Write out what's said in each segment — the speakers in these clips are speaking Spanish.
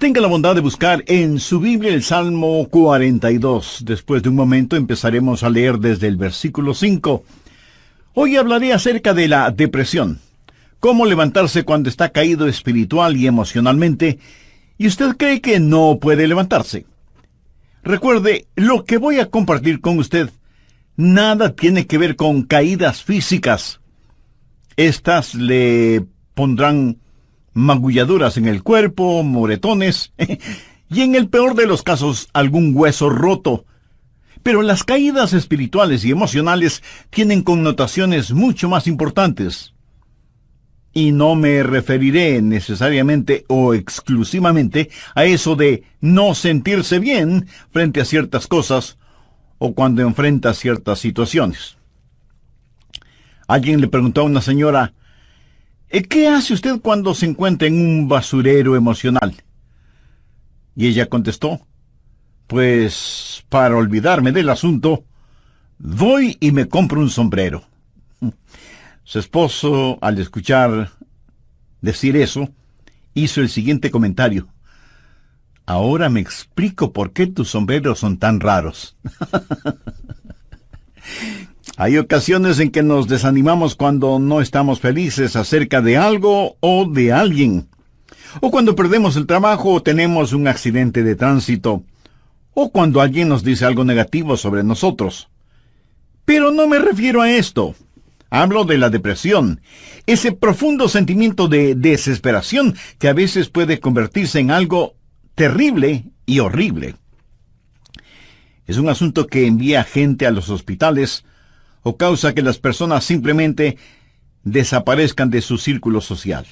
Tenga la bondad de buscar en su Biblia el Salmo 42. Después de un momento empezaremos a leer desde el versículo 5. Hoy hablaré acerca de la depresión. Cómo levantarse cuando está caído espiritual y emocionalmente, y usted cree que no puede levantarse. Recuerde, lo que voy a compartir con usted nada tiene que ver con caídas físicas. Estas le pondrán magulladuras en el cuerpo, moretones, y en el peor de los casos, algún hueso roto. Pero las caídas espirituales y emocionales tienen connotaciones mucho más importantes. Y no me referiré necesariamente o exclusivamente a eso de no sentirse bien frente a ciertas cosas o cuando enfrenta ciertas situaciones. Alguien le preguntó a una señora: ¿qué hace usted cuando se encuentra en un basurero emocional? Y ella contestó: pues para olvidarme del asunto, voy y me compro un sombrero. Su esposo, al escuchar decir eso, hizo el siguiente comentario: ahora me explico por qué tus sombreros son tan raros. Hay ocasiones en que nos desanimamos cuando no estamos felices acerca de algo o de alguien, o cuando perdemos el trabajo o tenemos un accidente de tránsito, o cuando alguien nos dice algo negativo sobre nosotros. Pero no me refiero a esto. Hablo de la depresión, ese profundo sentimiento de desesperación que a veces puede convertirse en algo terrible y horrible. Es un asunto que envía gente a los hospitales o causa que las personas simplemente desaparezcan de su círculo social.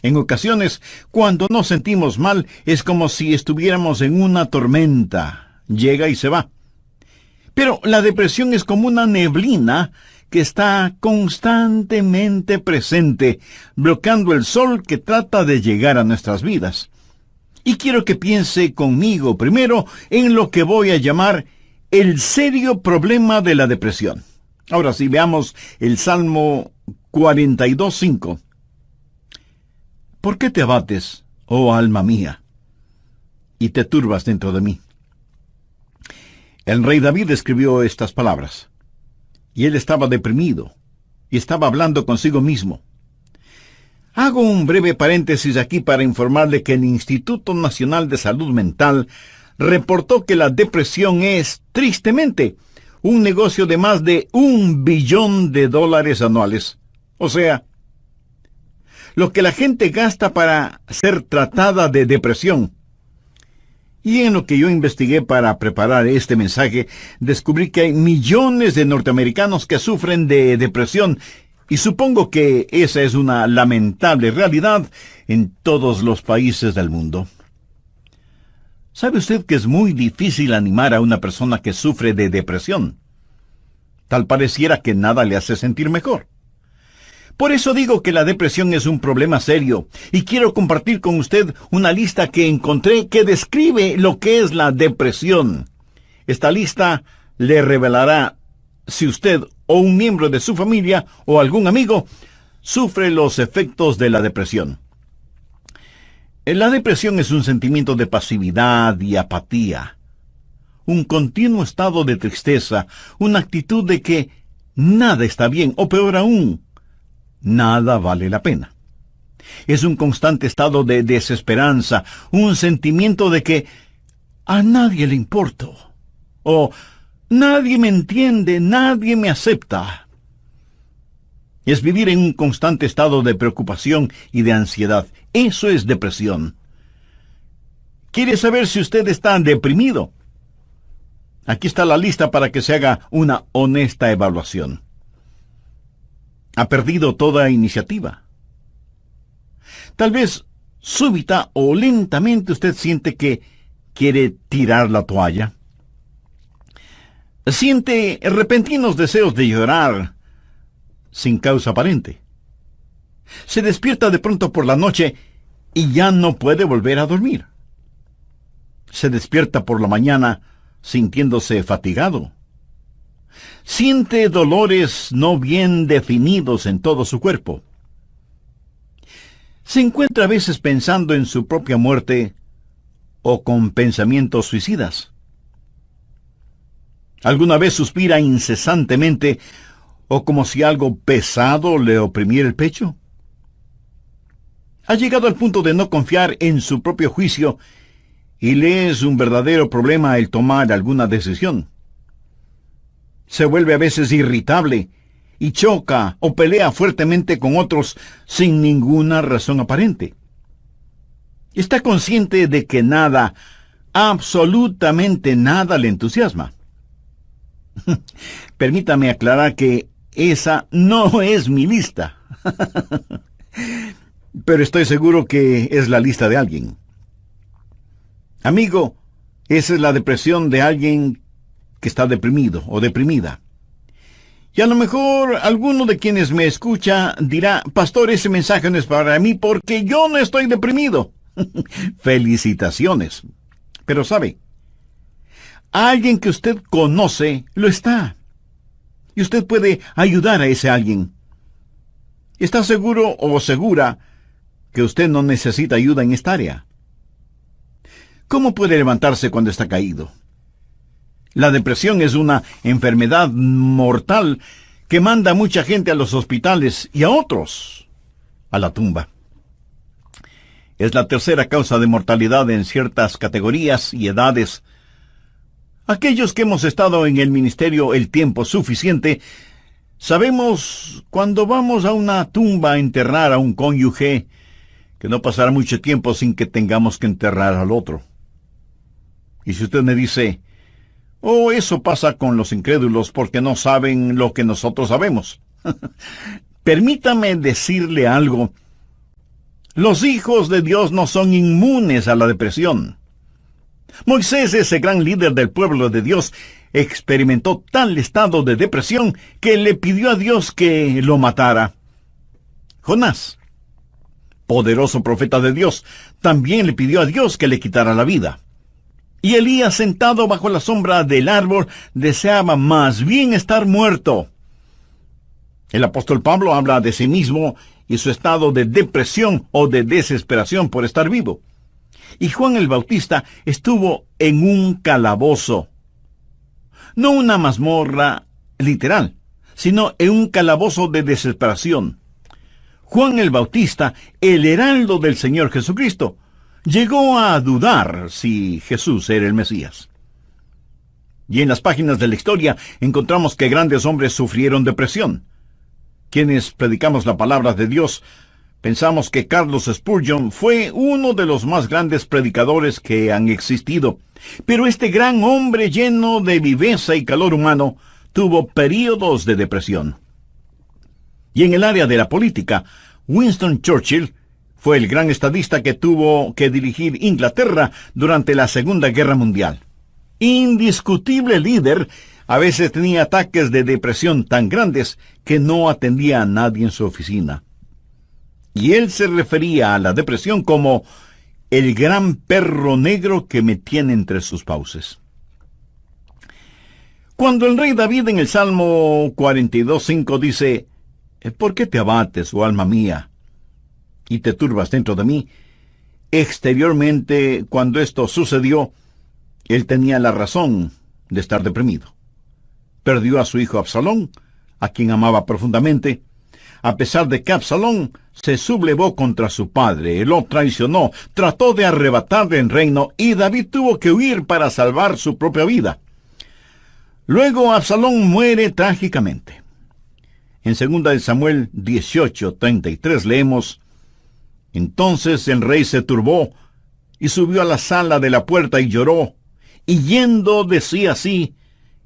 En ocasiones, cuando nos sentimos mal, es como si estuviéramos en una tormenta. Llega y se va. Pero la depresión es como una neblina que está constantemente presente, bloqueando el sol que trata de llegar a nuestras vidas. Y quiero que piense conmigo primero en lo que voy a llamar el serio problema de la depresión. Ahora sí, veamos el Salmo 42:5. ¿Por qué te abates, oh alma mía, y te turbas dentro de mí? El rey David escribió estas palabras, y él estaba deprimido, y estaba hablando consigo mismo. Hago un breve paréntesis aquí para informarle que el Instituto Nacional de Salud Mental reportó que la depresión es, tristemente, un negocio de más de $1 billón anuales. O sea, lo que la gente gasta para ser tratada de depresión. Y en lo que yo investigué para preparar este mensaje, descubrí que hay millones de norteamericanos que sufren de depresión, y supongo que esa es una lamentable realidad en todos los países del mundo. ¿Sabe usted que es muy difícil animar a una persona que sufre de depresión? Tal pareciera que nada le hace sentir mejor. Por eso digo que la depresión es un problema serio, y quiero compartir con usted una lista que encontré que describe lo que es la depresión. Esta lista le revelará si usted o un miembro de su familia o algún amigo sufre los efectos de la depresión. La depresión es un sentimiento de pasividad y apatía, un continuo estado de tristeza, una actitud de que nada está bien, o peor aún, nada vale la pena. Es un constante estado de desesperanza, un sentimiento de que a nadie le importo, o nadie me entiende, nadie me acepta. Es vivir en un constante estado de preocupación y de ansiedad. Eso es depresión. ¿Quiere saber si usted está deprimido? Aquí está la lista para que se haga una honesta evaluación. ¿Ha perdido toda iniciativa? Tal vez súbita o lentamente usted siente que quiere tirar la toalla. Siente repentinos deseos de llorar sin causa aparente. Se despierta de pronto por la noche y ya no puede volver a dormir. Se despierta por la mañana sintiéndose fatigado. Siente dolores no bien definidos en todo su cuerpo. Se encuentra a veces pensando en su propia muerte o con pensamientos suicidas? ¿Alguna vez suspira incesantemente o como si algo pesado le oprimiera el pecho? ¿Ha llegado al punto de no confiar en su propio juicio y le es un verdadero problema el tomar alguna decisión? Se vuelve a veces irritable y choca o pelea fuertemente con otros sin ninguna razón aparente. Está consciente de que nada, absolutamente nada le entusiasma. Permítame aclarar que esa no es mi lista. Pero estoy seguro que es la lista de alguien. Amigo, esa es la depresión de alguien que está deprimido o deprimida. Y a lo mejor alguno de quienes me escucha dirá, pastor, ese mensaje no es para mí porque yo no estoy deprimido. Felicitaciones. Pero sabe, alguien que usted conoce lo está. Y usted puede ayudar a ese alguien. ¿Está seguro o segura que usted no necesita ayuda en esta área? ¿Cómo puede levantarse cuando está caído? La depresión es una enfermedad mortal que manda a mucha gente a los hospitales y a otros a la tumba. Es la tercera causa de mortalidad en ciertas categorías y edades. Aquellos que hemos estado en el ministerio el tiempo suficiente, sabemos cuando vamos a una tumba a enterrar a un cónyuge, que no pasará mucho tiempo sin que tengamos que enterrar al otro. Y si usted me dice, oh, eso pasa con los incrédulos porque no saben lo que nosotros sabemos. Permítame decirle algo. Los hijos de Dios no son inmunes a la depresión. Moisés, ese gran líder del pueblo de Dios, experimentó tal estado de depresión que le pidió a Dios que lo matara. Jonás, poderoso profeta de Dios, también le pidió a Dios que le quitara la vida. Y Elías, sentado bajo la sombra del árbol, deseaba más bien estar muerto. El apóstol Pablo habla de sí mismo y su estado de depresión o de desesperación por estar vivo. Y Juan el Bautista estuvo en un calabozo. No una mazmorra literal, sino en un calabozo de desesperación. Juan el Bautista, el heraldo del Señor Jesucristo, llegó a dudar si Jesús era el Mesías. Y en las páginas de la historia encontramos que grandes hombres sufrieron depresión. Quienes predicamos la palabra de Dios, pensamos que Carlos Spurgeon fue uno de los más grandes predicadores que han existido. Pero este gran hombre lleno de viveza y calor humano tuvo períodos de depresión. Y en el área de la política, Winston Churchill fue el gran estadista que tuvo que dirigir Inglaterra durante la Segunda Guerra Mundial. Indiscutible líder, a veces tenía ataques de depresión tan grandes que no atendía a nadie en su oficina. Y él se refería a la depresión como el gran perro negro que me tiene entre sus fauces. Cuando el rey David en el Salmo 42:5 dice, ¿por qué te abates, oh alma mía, y te turbas dentro de mí? Exteriormente, cuando esto sucedió, él tenía la razón de estar deprimido. Perdió a su hijo Absalón, a quien amaba profundamente, a pesar de que Absalón se sublevó contra su padre, lo traicionó, trató de arrebatarle el reino, y David tuvo que huir para salvar su propia vida. Luego Absalón muere trágicamente. En 2 Samuel 18:33 leemos, entonces el rey se turbó, y subió a la sala de la puerta y lloró, y yendo decía así,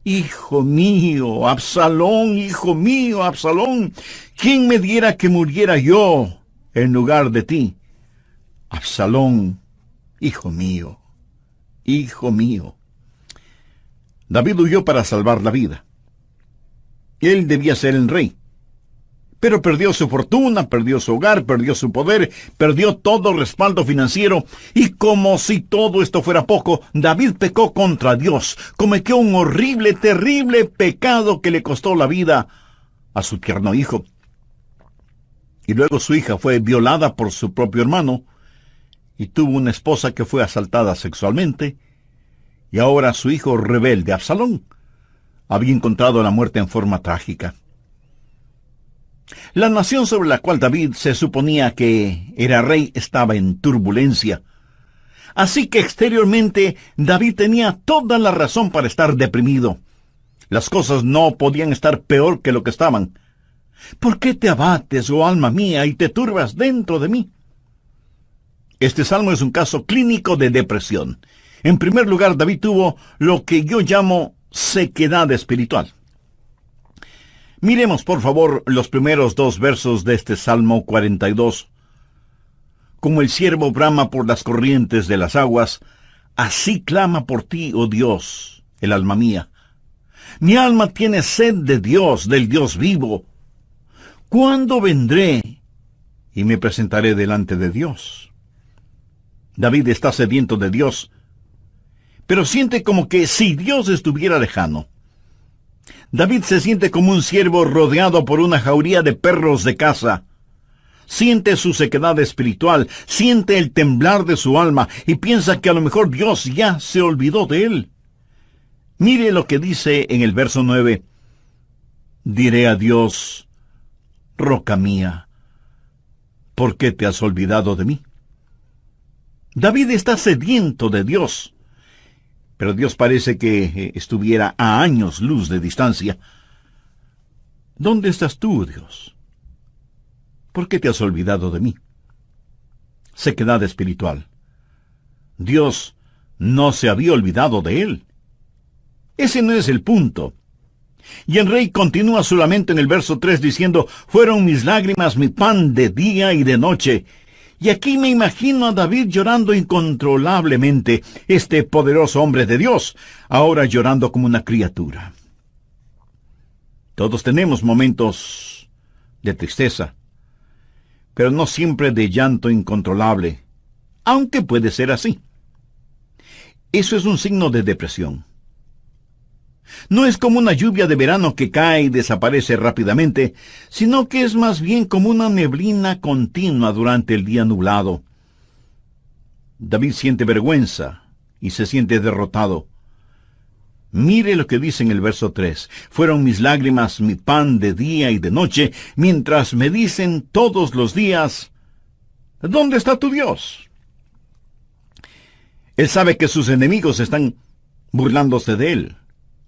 hijo mío, Absalón, ¿quién me diera que muriera yo en lugar de ti? Absalón, hijo mío, hijo mío. David huyó para salvar la vida. Él debía ser el rey. Pero perdió su fortuna, perdió su hogar, perdió su poder, perdió todo respaldo financiero, y como si todo esto fuera poco, David pecó contra Dios, cometió un horrible, terrible pecado que le costó la vida a su tierno hijo. Y luego su hija fue violada por su propio hermano, y tuvo una esposa que fue asaltada sexualmente, y ahora su hijo rebelde, Absalón, había encontrado la muerte en forma trágica. La nación sobre la cual David se suponía que era rey estaba en turbulencia. Así que exteriormente David tenía toda la razón para estar deprimido. Las cosas no podían estar peor que lo que estaban. ¿Por qué te abates, oh alma mía, y te turbas dentro de mí? Este salmo es un caso clínico de depresión. En primer lugar, David tuvo lo que yo llamo sequedad espiritual. Miremos, por favor, los primeros 2 versos de este Salmo 42. Como el ciervo brama por las corrientes de las aguas, así clama por ti, oh Dios, el alma mía. Mi alma tiene sed de Dios, del Dios vivo. ¿Cuándo vendré y me presentaré delante de Dios? David está sediento de Dios, pero siente como que si Dios estuviera lejano. David se siente como un ciervo rodeado por una jauría de perros de caza. Siente su sequedad espiritual, siente el temblar de su alma y piensa que a lo mejor Dios ya se olvidó de él. Mire lo que dice en el verso 9. Diré a Dios, roca mía, ¿por qué te has olvidado de mí? David está sediento de Dios, pero Dios parece que estuviera a años luz de distancia. ¿Dónde estás tú, Dios? ¿Por qué te has olvidado de mí? Sequedad espiritual. Dios no se había olvidado de él. Ese no es el punto. Y el rey continúa su lamento en el verso 3 diciendo, fueron mis lágrimas mi pan de día y de noche. Y aquí me imagino a David llorando incontrolablemente, este poderoso hombre de Dios, ahora llorando como una criatura. Todos tenemos momentos de tristeza, pero no siempre de llanto incontrolable, aunque puede ser así. Eso es un signo de depresión. No es como una lluvia de verano que cae y desaparece rápidamente, sino que es más bien como una neblina continua durante el día nublado. David siente vergüenza y se siente derrotado. Mire lo que dice en el verso 3. Fueron mis lágrimas mi pan de día y de noche, mientras me dicen todos los días, ¿dónde está tu Dios? Él sabe que sus enemigos están burlándose de él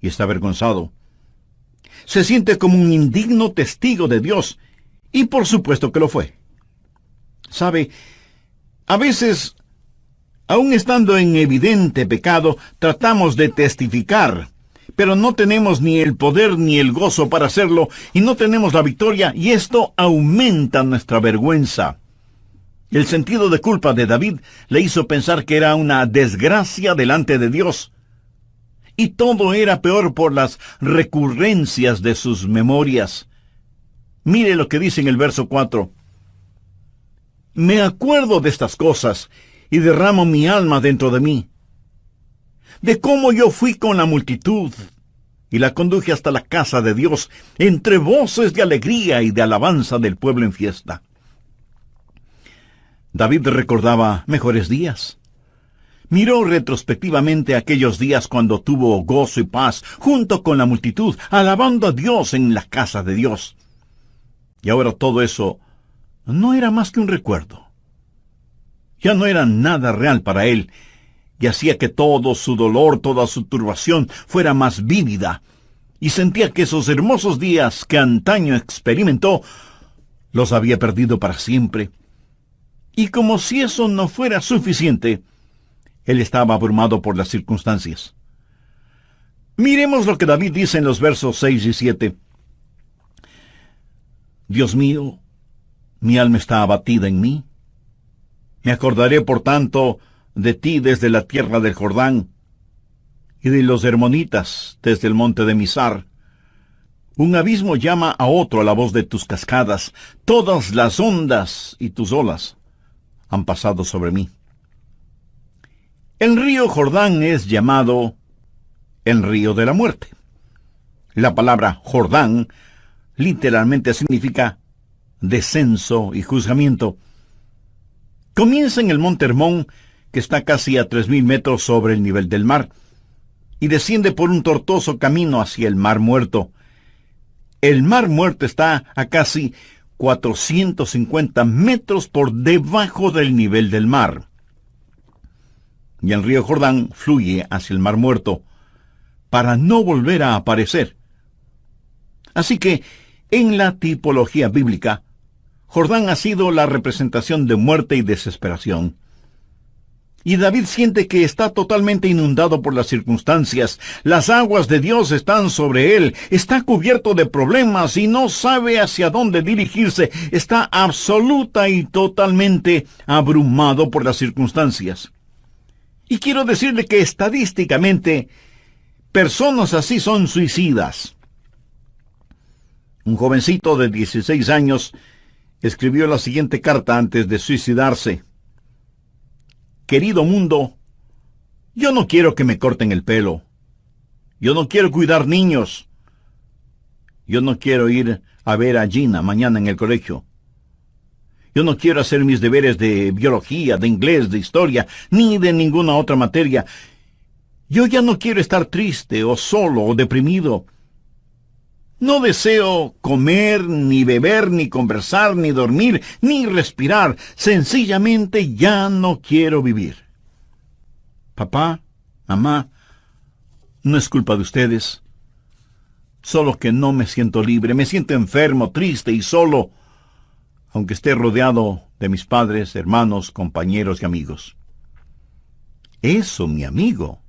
y está avergonzado. Se siente como un indigno testigo de Dios, y por supuesto que lo fue. ¿Sabe? A veces, aun estando en evidente pecado, tratamos de testificar, pero no tenemos ni el poder ni el gozo para hacerlo, y no tenemos la victoria, y esto aumenta nuestra vergüenza. El sentido de culpa de David le hizo pensar que era una desgracia delante de Dios, y todo era peor por las recurrencias de sus memorias. Mire lo que dice en el verso 4. Me acuerdo de estas cosas, y derramo mi alma dentro de mí, de cómo yo fui con la multitud, y la conduje hasta la casa de Dios, entre voces de alegría y de alabanza del pueblo en fiesta. David recordaba mejores días. Miró retrospectivamente aquellos días cuando tuvo gozo y paz junto con la multitud, alabando a Dios en la casa de Dios. Y ahora todo eso no era más que un recuerdo. Ya no era nada real para él, y hacía que todo su dolor, toda su turbación fuera más vívida, y sentía que esos hermosos días que antaño experimentó, los había perdido para siempre. Y como si eso no fuera suficiente, él estaba abrumado por las circunstancias. Miremos lo que David dice en los versos 6 y 7. Dios mío, mi alma está abatida en mí. Me acordaré, por tanto, de ti desde la tierra del Jordán, y de los hermonitas desde el monte de Mizar. Un abismo llama a otro a la voz de tus cascadas. Todas las ondas y tus olas han pasado sobre mí. El río Jordán es llamado el río de la muerte. La palabra Jordán literalmente significa descenso y juzgamiento. Comienza en el Monte Hermón, que está casi a 3.000 metros sobre el nivel del mar, y desciende por un tortuoso camino hacia el Mar Muerto. El Mar Muerto está a casi 450 metros por debajo del nivel del mar. Y el río Jordán fluye hacia el Mar Muerto para no volver a aparecer. Así que, en la tipología bíblica, Jordán ha sido la representación de muerte y desesperación. Y David siente que está totalmente inundado por las circunstancias. Las aguas de Dios están sobre él. Está cubierto de problemas y no sabe hacia dónde dirigirse. Está absoluta y totalmente abrumado por las circunstancias. Y quiero decirle que estadísticamente, personas así son suicidas. Un jovencito de 16 años escribió la siguiente carta antes de suicidarse. Querido mundo, yo no quiero que me corten el pelo. Yo no quiero cuidar niños. Yo no quiero ir a ver a Gina mañana en el colegio. Yo no quiero hacer mis deberes de biología, de inglés, de historia, ni de ninguna otra materia. Yo ya no quiero estar triste o solo o deprimido. No deseo comer, ni beber, ni conversar, ni dormir, ni respirar. Sencillamente ya no quiero vivir. Papá, mamá, no es culpa de ustedes. Solo que no me siento libre, me siento enfermo, triste y solo, aunque esté rodeado de mis padres, hermanos, compañeros y amigos. Eso, mi amigo,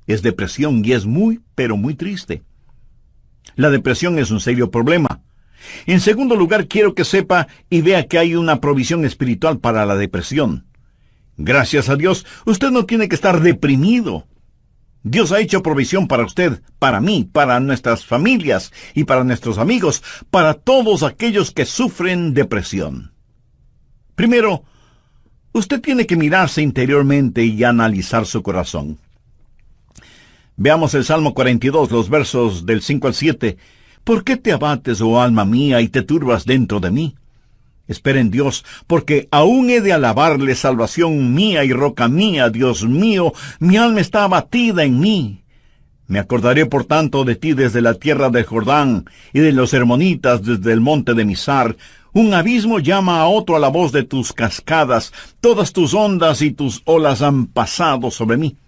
es depresión y es muy, pero muy triste. La depresión es un serio problema. En segundo lugar, quiero que sepa y vea que hay una provisión espiritual para la depresión. Gracias a Dios, usted no tiene que estar deprimido. Dios ha hecho provisión para usted, para mí, para nuestras familias y para nuestros amigos, para todos aquellos que sufren depresión. Primero, usted tiene que mirarse interiormente y analizar su corazón. Veamos el Salmo 42, los versos del 5 al 7. ¿Por qué te abates, oh alma mía, y te turbas dentro de mí? Espera en Dios, porque aún he de alabarle, salvación mía y roca mía, Dios mío, mi alma está abatida en mí. Me acordaré por tanto de ti desde la tierra del Jordán, y de los hermonitas desde el monte de Mizar. Un abismo llama a otro a la voz de tus cascadas, todas tus ondas y tus olas han pasado sobre mí.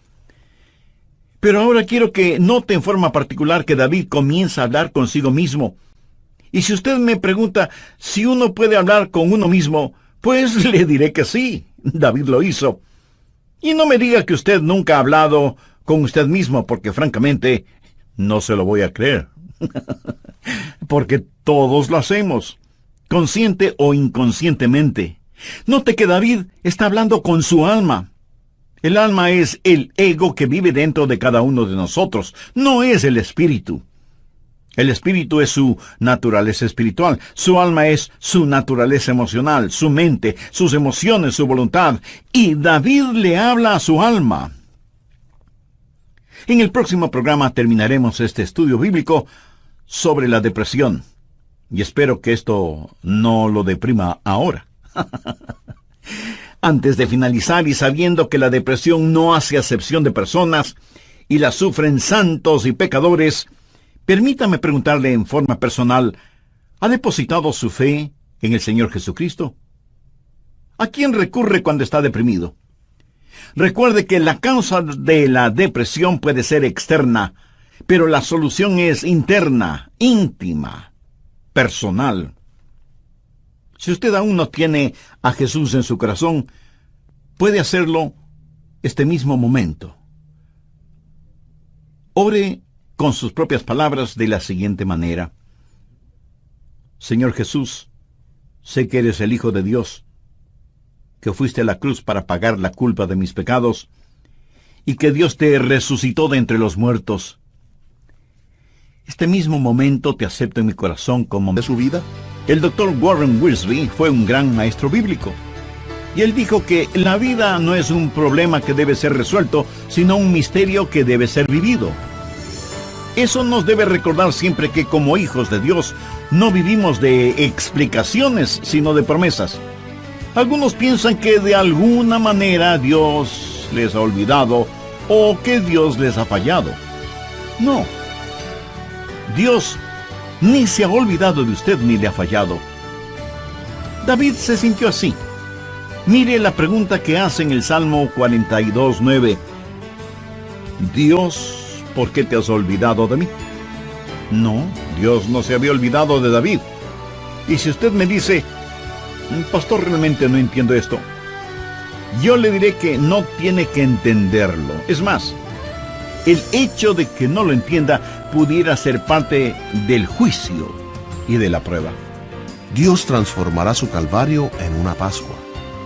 Pero ahora quiero que note en forma particular que David comienza a hablar consigo mismo. Y si usted me pregunta si uno puede hablar con uno mismo, pues le diré que sí, David lo hizo. Y no me diga que usted nunca ha hablado con usted mismo, porque francamente no se lo voy a creer. Porque todos lo hacemos, consciente o inconscientemente. Note que David está hablando con su alma. El alma es el ego que vive dentro de cada uno de nosotros, no es el espíritu. El espíritu es su naturaleza espiritual, su alma es su naturaleza emocional, su mente, sus emociones, su voluntad, y David le habla a su alma. En el próximo programa terminaremos este estudio bíblico sobre la depresión, y espero que esto no lo deprima ahora. Antes de finalizar y sabiendo que la depresión no hace acepción de personas y la sufren santos y pecadores, permítame preguntarle en forma personal, ¿ha depositado su fe en el Señor Jesucristo? ¿A quién recurre cuando está deprimido? Recuerde que la causa de la depresión puede ser externa, pero la solución es interna, íntima, personal. Si usted aún no tiene a Jesús en su corazón, puede hacerlo este mismo momento. Ore con sus propias palabras de la siguiente manera. Señor Jesús, sé que eres el Hijo de Dios, que fuiste a la cruz para pagar la culpa de mis pecados, y que Dios te resucitó de entre los muertos. Este mismo momento te acepto en mi corazón como de su vida. El Dr. Warren Wiersbe fue un gran maestro bíblico, y él dijo que la vida no es un problema que debe ser resuelto, sino un misterio que debe ser vivido. Eso nos debe recordar siempre que como hijos de Dios no vivimos de explicaciones, sino de promesas. Algunos piensan que de alguna manera Dios les ha olvidado o que Dios les ha fallado. No. Dios ni se ha olvidado de usted ni le ha fallado. David se sintió así. Mire la pregunta que hace en el Salmo 42:9. Dios, ¿por qué te has olvidado de mí? No, Dios no se había olvidado de David. Y si usted me dice, pastor, realmente no entiendo esto, yo le diré que no tiene que entenderlo. Es más, el hecho de que no lo entienda pudiera ser parte del juicio y de la prueba. Dios transformará su calvario en una Pascua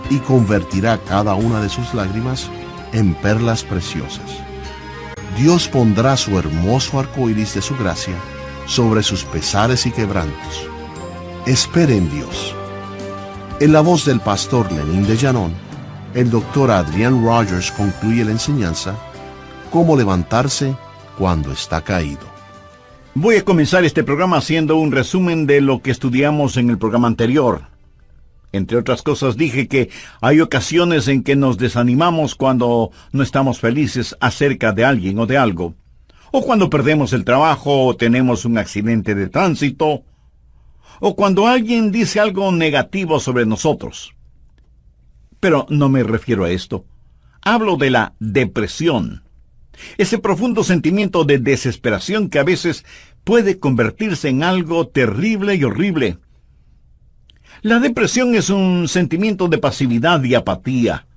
y convertirá cada una de sus lágrimas en perlas preciosas. Dios pondrá su hermoso arco iris de su gracia sobre sus pesares y quebrantos. Espere en Dios. En la voz del pastor Lenín de Llanón, el doctor Adrian Rogers concluye la enseñanza: cómo levantarse cuando está caído. Voy a comenzar este programa haciendo un resumen de lo que estudiamos en el programa anterior. Entre otras cosas, dije que hay ocasiones en que nos desanimamos cuando no estamos felices acerca de alguien o de algo, o cuando perdemos el trabajo o tenemos un accidente de tránsito, o cuando alguien dice algo negativo sobre nosotros. Pero no me refiero a esto. Hablo de la depresión. Ese profundo sentimiento de desesperación que a veces puede convertirse en algo terrible y horrible. La depresión es un sentimiento de pasividad y apatía,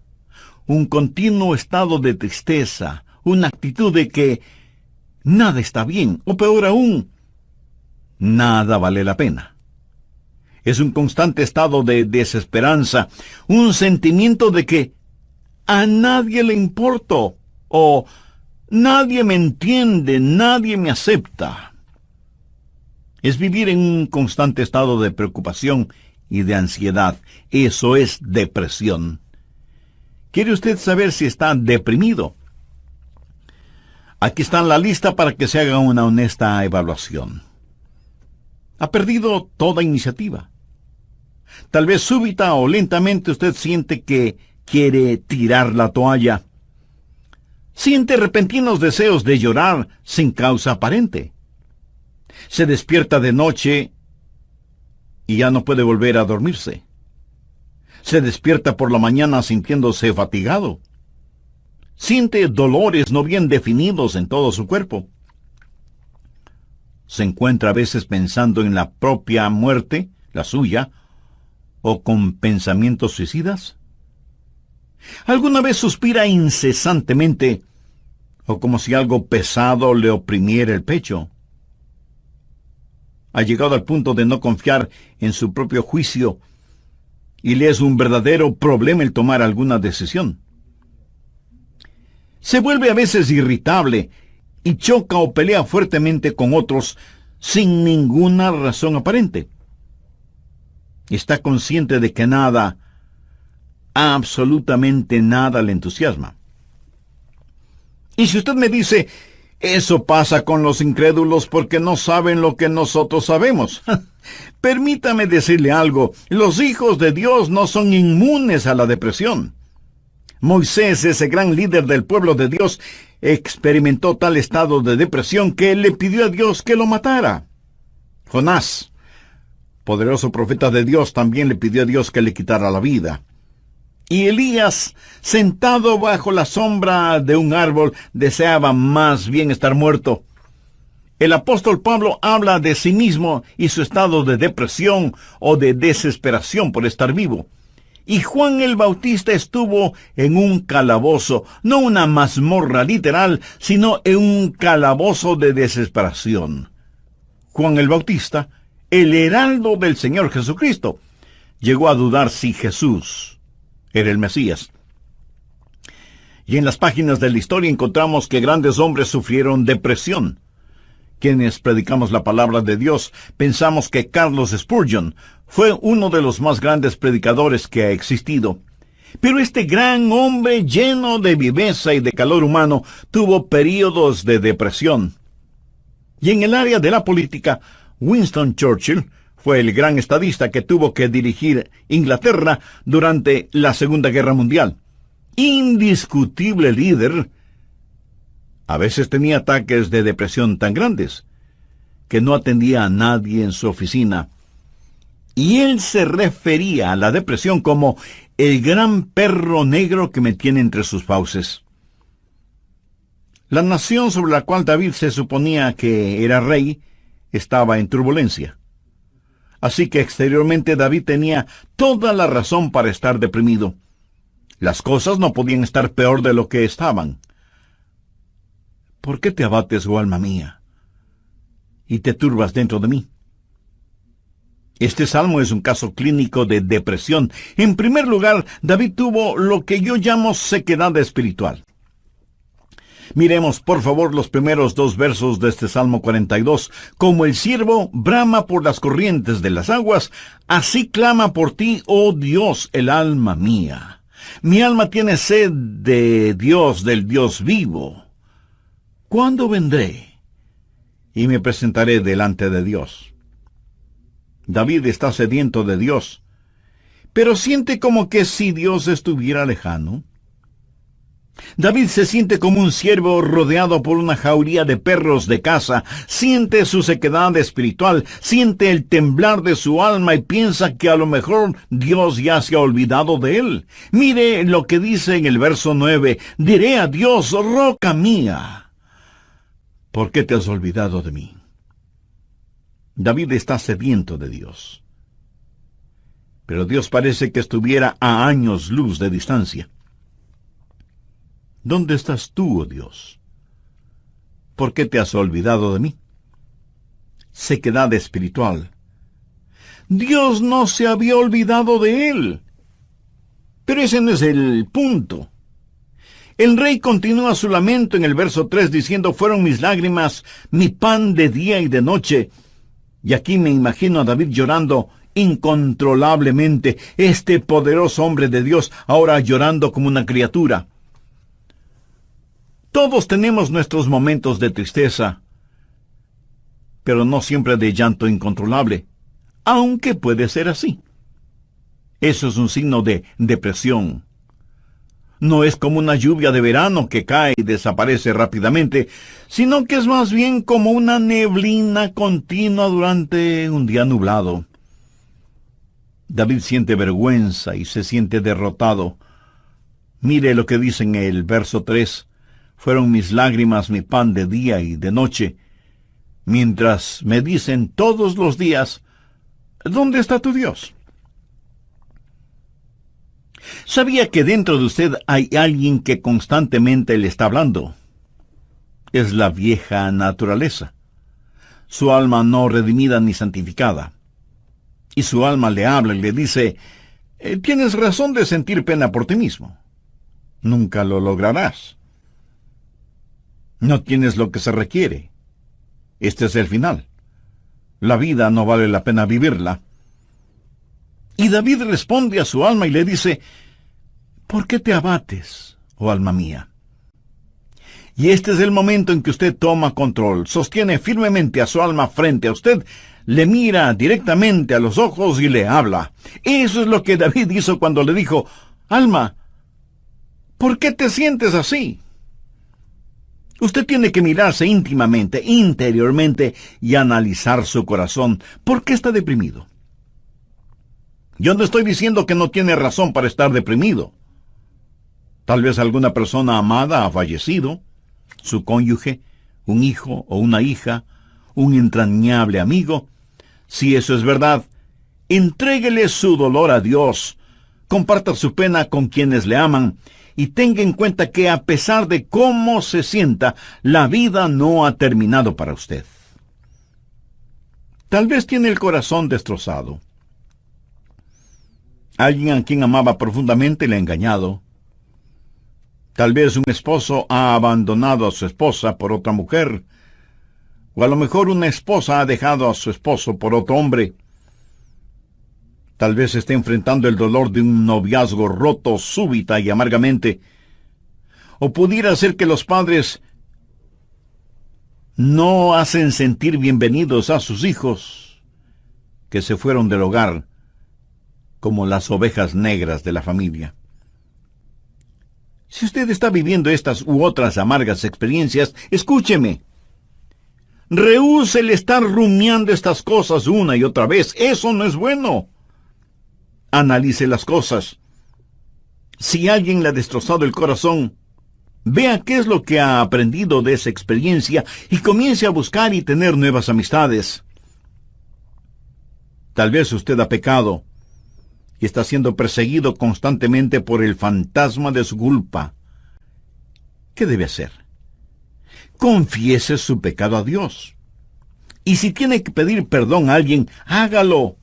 un continuo estado de tristeza, una actitud de que nada está bien, o peor aún, nada vale la pena. Es un constante estado de desesperanza, un sentimiento de que a nadie le importo, o nadie me entiende, nadie me acepta. Es vivir en un constante estado de preocupación y de ansiedad. Eso es depresión. ¿Quiere usted saber si está deprimido? Aquí está la lista para que se haga una honesta evaluación. Ha perdido toda iniciativa. Tal vez súbita o lentamente usted siente que quiere tirar la toalla. Siente repentinos deseos de llorar sin causa aparente. Se despierta de noche y ya no puede volver a dormirse. Se despierta por la mañana sintiéndose fatigado. Siente dolores no bien definidos en todo su cuerpo. Se encuentra a veces pensando en la propia muerte, la suya, o con pensamientos suicidas. ¿Alguna vez suspira incesantemente, o como si algo pesado le oprimiera el pecho? Ha llegado al punto de no confiar en su propio juicio y le es un verdadero problema el tomar alguna decisión. Se vuelve a veces irritable y choca o pelea fuertemente con otros sin ninguna razón aparente. Está consciente de que nada, absolutamente nada le entusiasma. Y si usted me dice, eso pasa con los incrédulos porque no saben lo que nosotros sabemos. Permítame decirle algo, los hijos de Dios no son inmunes a la depresión. Moisés, ese gran líder del pueblo de Dios, experimentó tal estado de depresión que le pidió a Dios que lo matara. Jonás, poderoso profeta de Dios, también le pidió a Dios que le quitara la vida. Y Elías, sentado bajo la sombra de un árbol, deseaba más bien estar muerto. El apóstol Pablo habla de sí mismo y su estado de depresión o de desesperación por estar vivo. Y Juan el Bautista estuvo en un calabozo, no una mazmorra literal, sino en un calabozo de desesperación. Juan el Bautista, el heraldo del Señor Jesucristo, llegó a dudar si Jesús era el Mesías. Y en las páginas de la historia encontramos que grandes hombres sufrieron depresión. Quienes predicamos la palabra de Dios pensamos que Carlos Spurgeon fue uno de los más grandes predicadores que ha existido. Pero este gran hombre lleno de viveza y de calor humano tuvo períodos de depresión. Y en el área de la política, Winston Churchill Fue el gran estadista que tuvo que dirigir Inglaterra durante la Segunda Guerra Mundial. Indiscutible líder. A veces tenía ataques de depresión tan grandes que no atendía a nadie en su oficina. Y él se refería a la depresión como el gran perro negro que me tiene entre sus fauces. La nación sobre la cual David se suponía que era rey estaba en turbulencia. Así que exteriormente David tenía toda la razón para estar deprimido. Las cosas no podían estar peor de lo que estaban. ¿Por qué te abates, oh alma mía, y te turbas dentro de mí? Este salmo es un caso clínico de depresión. En primer lugar, David tuvo lo que yo llamo sequedad espiritual. Miremos, por favor, los primeros 2 versos de este Salmo 42. Como el ciervo brama por las corrientes de las aguas, así clama por ti, oh Dios, el alma mía. Mi alma tiene sed de Dios, del Dios vivo. ¿Cuándo vendré y me presentaré delante de Dios? David está sediento de Dios, pero siente como que si Dios estuviera lejano. David se siente como un ciervo rodeado por una jauría de perros de caza, siente su sequedad espiritual, siente el temblar de su alma y piensa que a lo mejor Dios ya se ha olvidado de él. Mire lo que dice en el verso 9, diré a Dios, roca mía, ¿por qué te has olvidado de mí? David está sediento de Dios, pero Dios parece que estuviera a años luz de distancia. ¿Dónde estás tú, oh Dios? ¿Por qué te has olvidado de mí? Sequedad espiritual. Dios no se había olvidado de él. Pero ese no es el punto. El rey continúa su lamento en el verso 3 diciendo, fueron mis lágrimas, mi pan de día y de noche. Y aquí me imagino a David llorando incontrolablemente, este poderoso hombre de Dios ahora llorando como una criatura. Todos tenemos nuestros momentos de tristeza, pero no siempre de llanto incontrolable, aunque puede ser así. Eso es un signo de depresión. No es como una lluvia de verano que cae y desaparece rápidamente, sino que es más bien como una neblina continua durante un día nublado. David siente vergüenza y se siente derrotado. Mire lo que dice en el verso 3. Fueron mis lágrimas mi pan de día y de noche, mientras me dicen todos los días, ¿dónde está tu Dios? ¿Sabía que dentro de usted hay alguien que constantemente le está hablando? Es la vieja naturaleza, su alma no redimida ni santificada. Y su alma le habla y le dice, tienes razón de sentir pena por ti mismo. Nunca lo lograrás. No tienes lo que se requiere. Este es el final. La vida no vale la pena vivirla. Y David responde a su alma y le dice, ¿por qué te abates, oh alma mía? Y este es el momento en que usted toma control, sostiene firmemente a su alma frente a usted, le mira directamente a los ojos y le habla. Eso es lo que David hizo cuando le dijo, alma, ¿por qué te sientes así? Usted tiene que mirarse íntimamente, interiormente, y analizar su corazón. ¿Por qué está deprimido? Yo no estoy diciendo que no tiene razón para estar deprimido. Tal vez alguna persona amada ha fallecido, su cónyuge, un hijo o una hija, un entrañable amigo. Si eso es verdad, entréguele su dolor a Dios, comparta su pena con quienes le aman, y tenga en cuenta que a pesar de cómo se sienta, la vida no ha terminado para usted. Tal vez tiene el corazón destrozado. Alguien a quien amaba profundamente le ha engañado. Tal vez un esposo ha abandonado a su esposa por otra mujer, o a lo mejor una esposa ha dejado a su esposo por otro hombre. Tal vez esté enfrentando el dolor de un noviazgo roto súbita y amargamente. O pudiera ser que los padres no hacen sentir bienvenidos a sus hijos. que se fueron del hogar como las ovejas negras de la familia. Si usted está viviendo estas u otras amargas experiencias, escúcheme. Rehúse el estar rumiando estas cosas una y otra vez. Eso no es bueno. Analice las cosas. Si alguien le ha destrozado el corazón, vea qué es lo que ha aprendido de esa experiencia y comience a buscar y tener nuevas amistades. Tal vez usted ha pecado y está siendo perseguido constantemente por el fantasma de su culpa. ¿Qué debe hacer? Confiese su pecado a Dios. Y si tiene que pedir perdón a alguien, hágalo.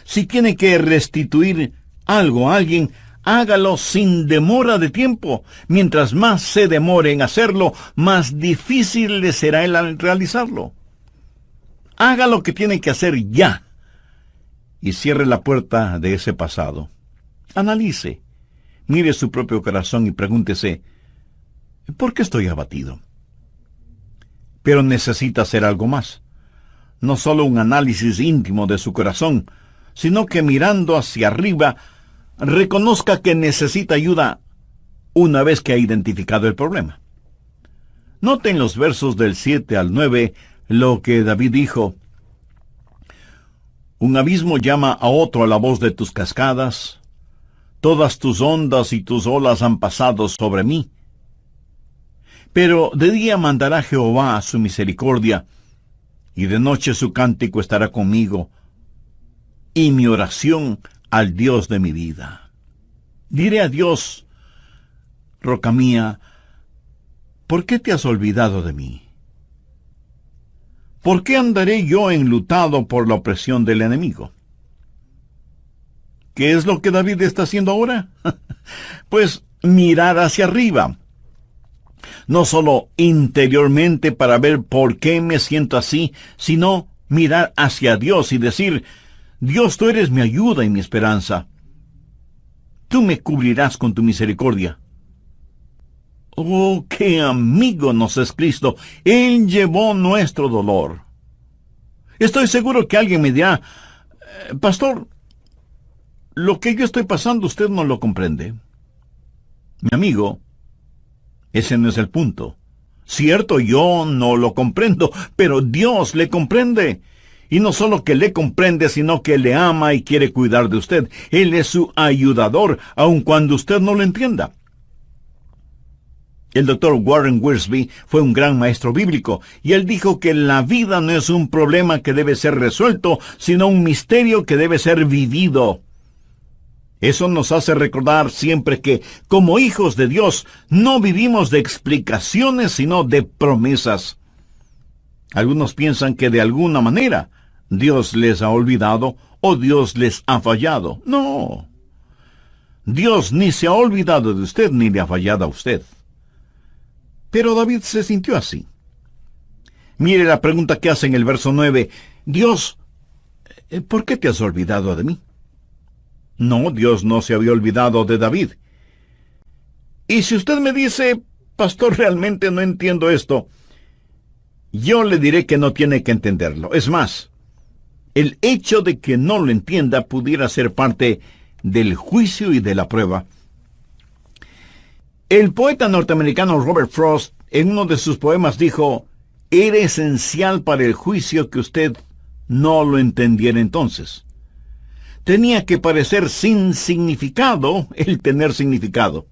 Si tiene que restituir algo a alguien, hágalo sin demora de tiempo. Mientras más se demore en hacerlo, más difícil le será el realizarlo. Haga lo que tiene que hacer ya. Y cierre la puerta de ese pasado. Analice, mire su propio corazón y pregúntese, ¿por qué estoy abatido? Pero necesita hacer algo más. No solo un análisis íntimo de su corazón, sino que mirando hacia arriba, reconozca que necesita ayuda una vez que ha identificado el problema. Noten los versos del 7 al 9 lo que David dijo. Un abismo llama a otro a la voz de tus cascadas. Todas tus ondas y tus olas han pasado sobre mí. Pero de día mandará Jehová su misericordia, y de noche su cántico estará conmigo, y mi oración al Dios de mi vida. Diré a Dios, roca mía, ¿por qué te has olvidado de mí? ¿Por qué andaré yo enlutado por la opresión del enemigo? ¿Qué es lo que David está haciendo ahora? Pues mirar hacia arriba. No solo interiormente para ver por qué me siento así, sino mirar hacia Dios y decir, Dios, tú eres mi ayuda y mi esperanza. Tú me cubrirás con tu misericordia. Oh, qué amigo nos es Cristo. Él llevó nuestro dolor. Estoy seguro que alguien me dirá, pastor, lo que yo estoy pasando usted no lo comprende. Mi amigo, ese no es el punto. Cierto, yo no lo comprendo, pero Dios le comprende. Y no solo que le comprende, sino que le ama y quiere cuidar de usted. Él es su ayudador, aun cuando usted no lo entienda. El doctor Warren Wiersbe fue un gran maestro bíblico, y él dijo que la vida no es un problema que debe ser resuelto, sino un misterio que debe ser vivido. Eso nos hace recordar siempre que, como hijos de Dios, no vivimos de explicaciones, sino de promesas. Algunos piensan que de alguna manera Dios les ha olvidado o Dios les ha fallado. No. Dios ni se ha olvidado de usted ni le ha fallado a usted. Pero David se sintió así. Mire la pregunta que hace en el verso 9. Dios, ¿por qué te has olvidado de mí? No, Dios no se había olvidado de David. Y si usted me dice, pastor, realmente no entiendo esto, yo le diré que no tiene que entenderlo. Es más, el hecho de que no lo entienda pudiera ser parte del juicio y de la prueba. El poeta norteamericano Robert Frost, en uno de sus poemas, dijo, era esencial para el juicio que usted no lo entendiera entonces. Tenía que parecer sin significado el tener significado.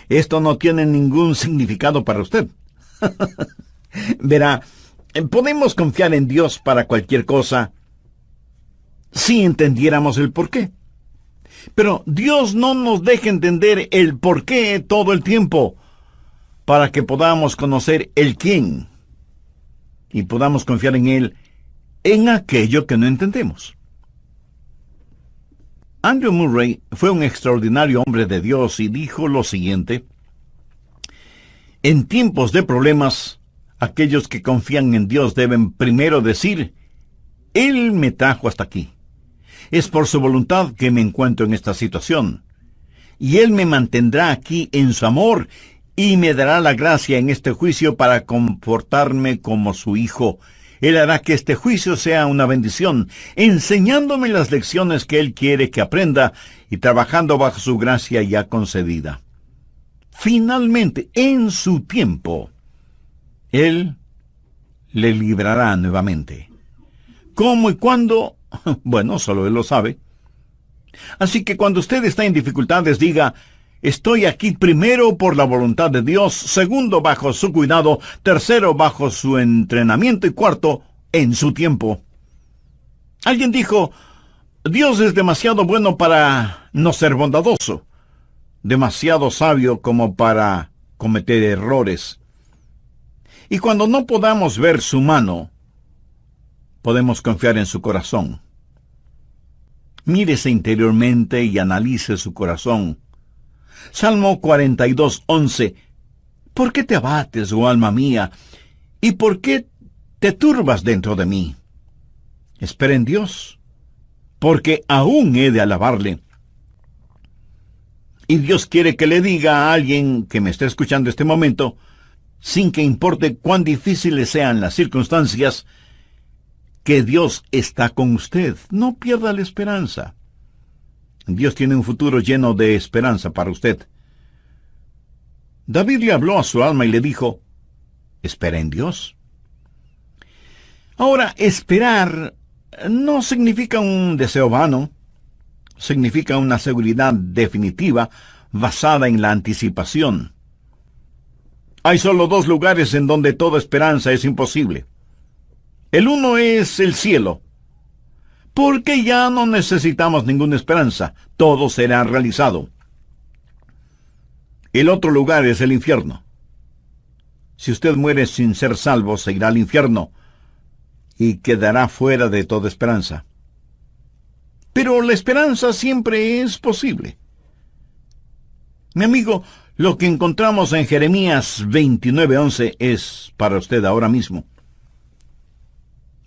Esto no tiene ningún significado para usted. Verá, podemos confiar en Dios para cualquier cosa si entendiéramos el porqué. Pero Dios no nos deja entender el porqué todo el tiempo para que podamos conocer el quién y podamos confiar en Él en aquello que no entendemos. Andrew Murray fue un extraordinario hombre de Dios y dijo lo siguiente: en tiempos de problemas, aquellos que confían en Dios deben primero decir, Él me trajo hasta aquí. Es por su voluntad que me encuentro en esta situación. Y Él me mantendrá aquí en su amor y me dará la gracia en este juicio para comportarme como su hijo, Él hará que este juicio sea una bendición, enseñándome las lecciones que Él quiere que aprenda y trabajando bajo su gracia ya concedida. Finalmente, en su tiempo, Él le librará nuevamente. ¿Cómo y cuándo? Bueno, solo Él lo sabe. Así que cuando usted está en dificultades, diga: estoy aquí primero por la voluntad de Dios, segundo bajo su cuidado, tercero bajo su entrenamiento y cuarto en su tiempo. Alguien dijo: Dios es demasiado bueno para no ser bondadoso, demasiado sabio como para cometer errores. Y cuando no podamos ver su mano, podemos confiar en su corazón. Mírese interiormente y analice su corazón. Salmo 42:11. ¿Por qué te abates, oh alma mía? ¿Y por qué te turbas dentro de mí? Espera en Dios, porque aún he de alabarle. Y Dios quiere que le diga a alguien que me esté escuchando este momento, sin que importe cuán difíciles sean las circunstancias, que Dios está con usted. No pierda la esperanza. Dios tiene un futuro lleno de esperanza para usted. David le habló a su alma y le dijo: espera en Dios. Ahora, esperar no significa un deseo vano. Significa una seguridad definitiva basada en la anticipación. Hay solo dos lugares en donde toda esperanza es imposible. El uno es el cielo, porque ya no necesitamos ninguna esperanza, todo será realizado. El otro lugar es el infierno. Si usted muere sin ser salvo, se irá al infierno y quedará fuera de toda esperanza. Pero la esperanza siempre es posible. Mi amigo, lo que encontramos en Jeremías 29:11 es para usted ahora mismo.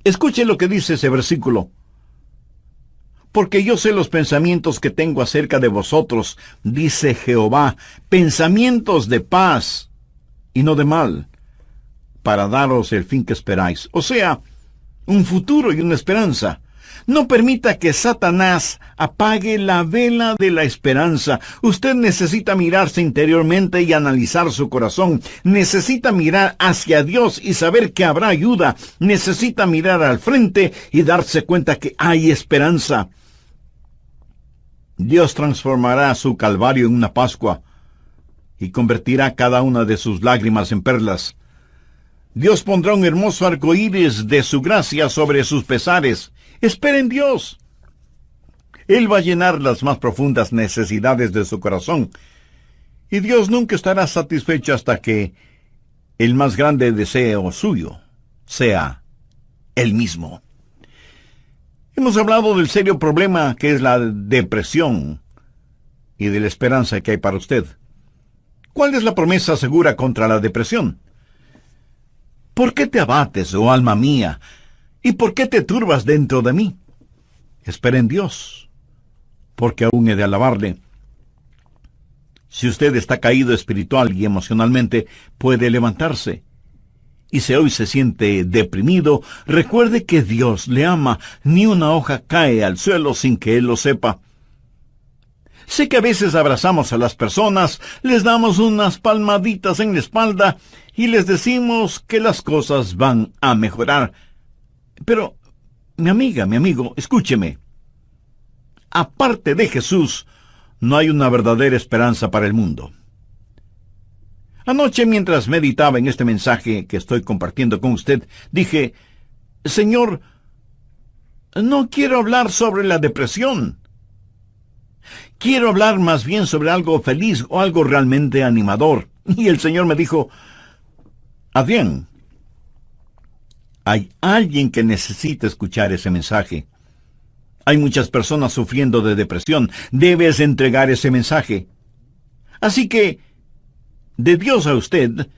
Escuche lo que dice ese versículo. Porque yo sé los pensamientos que tengo acerca de vosotros, dice Jehová, pensamientos de paz y no de mal, para daros el fin que esperáis. O sea, un futuro y una esperanza. No permita que Satanás apague la vela de la esperanza. Usted necesita mirarse interiormente y analizar su corazón. Necesita mirar hacia Dios y saber que habrá ayuda. Necesita mirar al frente y darse cuenta que hay esperanza. Dios transformará su calvario en una Pascua y convertirá cada una de sus lágrimas en perlas. Dios pondrá un hermoso arcoíris de su gracia sobre sus pesares. Espera en Dios. Él va a llenar las más profundas necesidades de su corazón. Y Dios nunca estará satisfecho hasta que el más grande deseo suyo sea Él mismo. Hemos hablado del serio problema que es la depresión y de la esperanza que hay para usted. ¿Cuál es la promesa segura contra la depresión? ¿Por qué te abates, oh alma mía? ¿Y por qué te turbas dentro de mí? Espera en Dios, porque aún he de alabarle. Si usted está caído espiritual y emocionalmente, puede levantarse. Y si hoy se siente deprimido, recuerde que Dios le ama. Ni una hoja cae al suelo sin que Él lo sepa. Sé que a veces abrazamos a las personas, les damos unas palmaditas en la espalda y les decimos que las cosas van a mejorar. Pero, mi amiga, mi amigo, escúcheme. Aparte de Jesús, no hay una verdadera esperanza para el mundo. Anoche, mientras meditaba en este mensaje que estoy compartiendo con usted, dije: Señor, no quiero hablar sobre la depresión. Quiero hablar más bien sobre algo feliz o algo realmente animador. Y el Señor me dijo: Adrián, hay alguien que necesita escuchar ese mensaje. Hay muchas personas sufriendo de depresión. Debes entregar ese mensaje. Así que, de Dios a usted,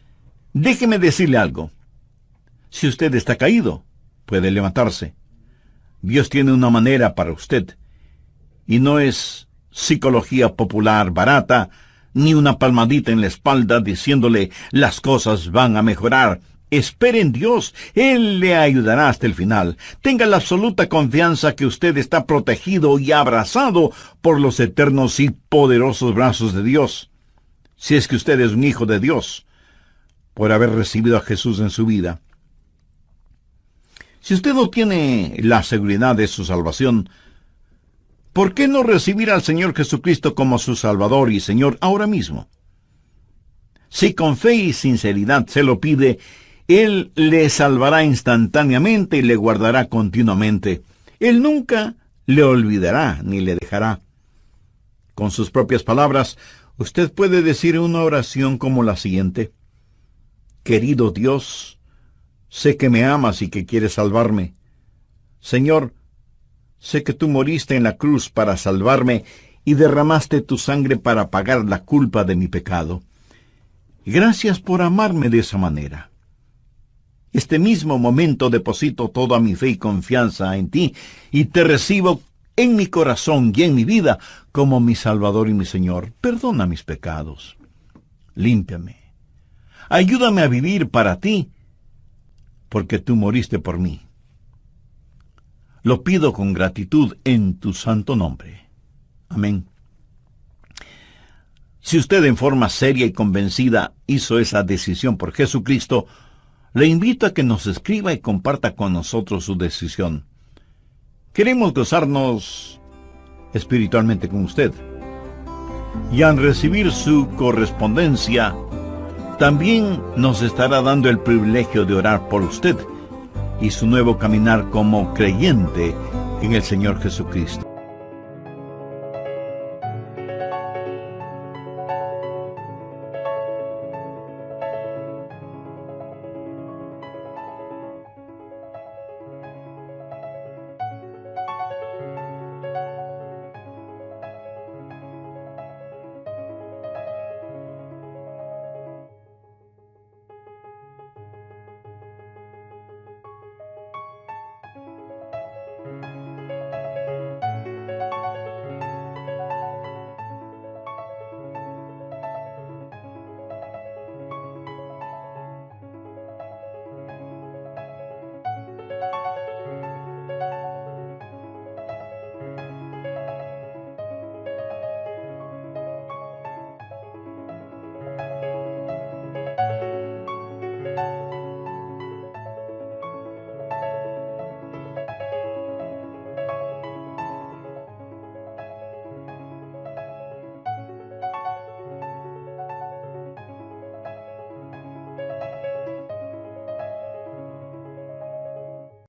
déjeme decirle algo. Si usted está caído, puede levantarse. Dios tiene una manera para usted. Y no es psicología popular barata, ni una palmadita en la espalda diciéndole las cosas van a mejorar. Espere en Dios. Él le ayudará hasta el final. Tenga la absoluta confianza que usted está protegido y abrazado por los eternos y poderosos brazos de Dios. Si es que usted es un hijo de Dios, por haber recibido a Jesús en su vida. Si usted no tiene la seguridad de su salvación, ¿por qué no recibir al Señor Jesucristo como su Salvador y Señor ahora mismo? Si con fe y sinceridad se lo pide, Él le salvará instantáneamente y le guardará continuamente. Él nunca le olvidará ni le dejará. Con sus propias palabras, usted puede decir una oración como la siguiente: Querido Dios, sé que me amas y que quieres salvarme. Señor, sé que tú moriste en la cruz para salvarme y derramaste tu sangre para pagar la culpa de mi pecado. Gracias por amarme de esa manera. Este mismo momento deposito toda mi fe y confianza en ti y te recibo en mi corazón y en mi vida como mi Salvador y mi Señor. Perdona mis pecados. Límpiame. Ayúdame a vivir para ti, porque tú moriste por mí. Lo pido con gratitud en tu santo nombre. Amén. Si usted en forma seria y convencida hizo esa decisión por Jesucristo, le invito a que nos escriba y comparta con nosotros su decisión. Queremos gozarnos espiritualmente con usted. Y al recibir su correspondencia, también nos estará dando el privilegio de orar por usted y su nuevo caminar como creyente en el Señor Jesucristo.